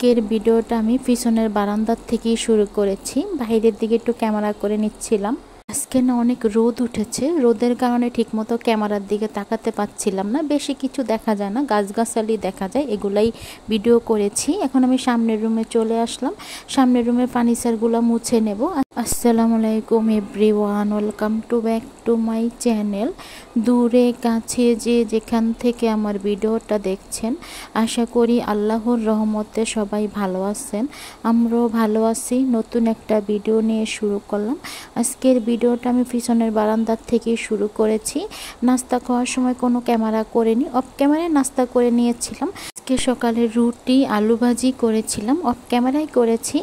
আজকের ভিডিওটা আমি পিছনের বারান্দার থেকেই শুরু করেছি। বাইরের দিকে একটু ক্যামেরা করে নিচ্ছিলাম। আজকে না অনেক রোদ উঠেছে, রোদের কারণে ঠিকমতো ক্যামেরার দিকে তাকাতে পাচ্ছিলাম না, বেশি কিছু দেখা যায় না, গাছগাছালি দেখা যায়, এগুলাই ভিডিও করেছি। এখন আমি সামনের রুমে চলে আসলাম, সামনের রুমের ফার্নিচারগুলো মুছে নেব। আসসালামু আলাইকুম everyone, welcome to back to my channel. দূরে কাছে যে যেখান থেকে আমার ভিডিওটা দেখছেন, আশা করি আল্লাহর রহমতে সবাই ভালো আছেন, আমরাও ভালো আছি। নতুন একটা ভিডিও নিয়ে শুরু করলাম। আজকের ভিডিওটা আমি পিছনের বারান্দার থেকেই শুরু করেছি। নাস্তা খাওয়ার সময় কোনো ক্যামেরা করিনি, অফ ক্যামেরায় নাস্তা করে নিয়েছিলাম। আজকে সকালে রুটি আলু ভাজি করেছিলাম, অফ ক্যামেরাই করেছি।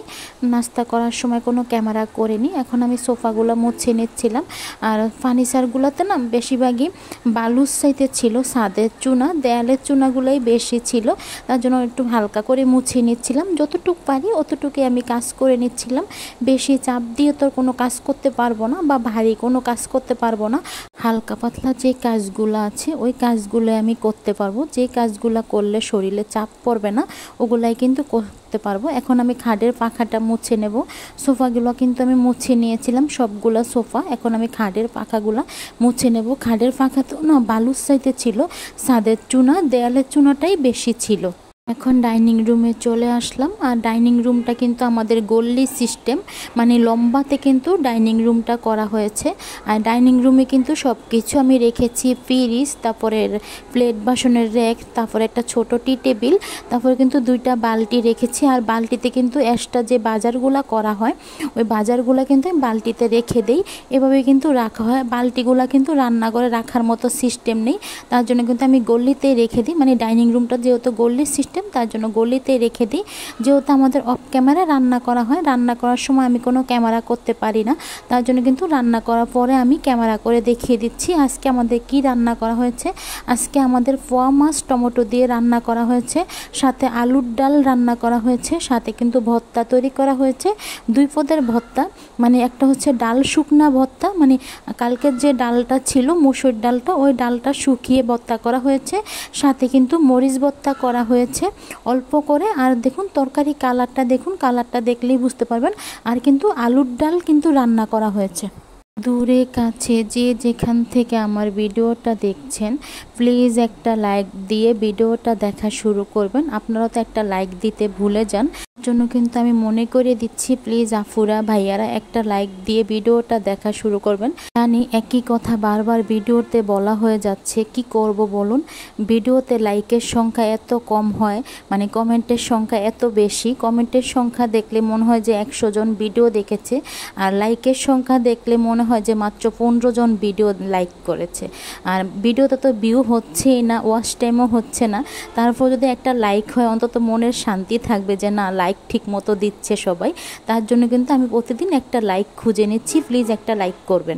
নাস্তা করার সময় কোনো ক্যামেরা করিনি। এখন আমি সোফাগুলো মুছে নিচ্ছিলাম। আর ফার্নিচারগুলোতে না বেশিরভাগই বালুর সাইতে ছিল, ছাদের চুনা, দেয়ালের চুনাগুলোই বেশি ছিল, তার জন্য একটু হালকা করে মুছে নিচ্ছিলাম। যতটুকু পারি অতটুকুই আমি কাজ করে নিচ্ছিলাম। বেশি চাপ দিয়ে তো কোনো কাজ করতে পারবো না, বা ভারী কোনো কাজ করতে পারবো না। হালকা পাতলা যে কাজগুলো আছে ওই কাজগুলো আমি করতে পারবো। যে কাজগুলো করলে শরীরে চাপ পড়বে না ওগুলাই কিন্তু করতে পারবো। এখন আমি খাটের পাখাটা মুছে নেব। সোফাগুলো কিন্তু আমি মুছে নিয়েছিলাম, সবগুলো সোফা। এখন আমি খাটের পাখাগুলো মুছে নেব। খাটের পাখা তো না বালুর সাইতে ছিল, ছাদের চুনা, দেয়ালের চুনাটাই বেশি ছিল। এখন ডাইনিং রুমে চলে আসলাম। আর ডাইনিং রুমটা কিন্তু আমাদের গল্লি সিস্টেম, মানে লম্বাতে কিন্তু ডাইনিং রুমটা করা হয়েছে। আর ডাইনিং রুমে কিন্তু সব কিছু আমি রেখেছি, ফ্রিজ, তারপরে প্লেট বাসনের র্যাক, তারপরে একটা ছোট টি টেবিল, তারপরে কিন্তু দুইটা বালতি রেখেছি। আর বালতিতে কিন্তু এক্সট্রা যে বাজারগুলো করা হয় ওই বাজারগুলো কিন্তু আমি বালতিতে রেখে দেই, এভাবে কিন্তু রাখা হয়। বালতিগুলো কিন্তু রান্নাঘরে রাখার মতো সিস্টেম নেই, তার জন্য কিন্তু আমি গল্লিতেই রেখে দিই। মানে ডাইনিং রুমটা যেহেতু গল্লির সিস্টেম, তার জন্য গলিতেই রেখে দিই। যেহেতু আমাদের অফ ক্যামেরা রান্না করা হয়, রান্না করার সময় আমি কোনো ক্যামেরা করতে পারি না, তার জন্য কিন্তু রান্না করার পরে আমি ক্যামেরা করে দেখিয়ে দিচ্ছি। আজকে আমাদের কি রান্না করা হয়েছে। আজকে আমাদের পোয়া মাছ টমেটো দিয়ে রান্না করা হয়েছে, সাথে আলুর ডাল রান্না করা হয়েছে, সাথে কিন্তু ভর্তা তৈরি করা হয়েছে। দুই পদের ভর্তা, মানে একটা হচ্ছে ডাল শুকনা ভর্তা, মানে কালকের যে ডালটা ছিল মুসুর ডালটা, ওই ডালটা শুকিয়ে ভর্তা করা হয়েছে, সাথে কিন্তু মরিচ ভর্তা করা হয়েছে অল্প করে। আর দেখুন তরকারি কালারটা দেখুন, কালারটা দেখলেই বুঝতে পারবেন। আর কিন্তু আলুর ডাল কিন্তু রান্না করা হয়েছে। দূরে কাছে যে যেখান থেকে আমার ভিডিওটা দেখছেন, প্লিজ একটা লাইক দিয়ে ভিডিওটা দেখা শুরু করবেন। আপনারা তো একটা লাইক দিতে ভুলে যান, জন্য কিন্তু আমি মনে করে দিচ্ছি, প্লিজ আফুরা ভাইয়ারা একটা লাইক দিয়ে ভিডিওটা দেখা শুরু করবেন। জানি একই কথা বারবার ভিডিওতে বলা হয়ে যাচ্ছে, কি করব বলুন। ভিডিওতে লাইকের সংখ্যা এত কম হয়, মানে কমেন্টের সংখ্যা এত বেশি। কমেন্টের সংখ্যা দেখলে মনে হয় যে 100 জন ভিডিও দেখেছে, আর লাইকের সংখ্যা দেখলে মনে হয় যে মাত্র 15 জন ভিডিও লাইক করেছে। আর ভিডিওতে তো ভিউ হচ্ছেই না, ওয়াচ টাইমও হচ্ছে না। তারপর যদি একটা লাইক হয় অন্তত মনের শান্তি থাকবে যে না লাইক ঠিক মতো দিচ্ছে সবাই। তার জন্য কিন্তু আমি প্রতিদিন একটা লাইক খুঁজে নিচ্ছি, প্লিজ একটা লাইক করবেন।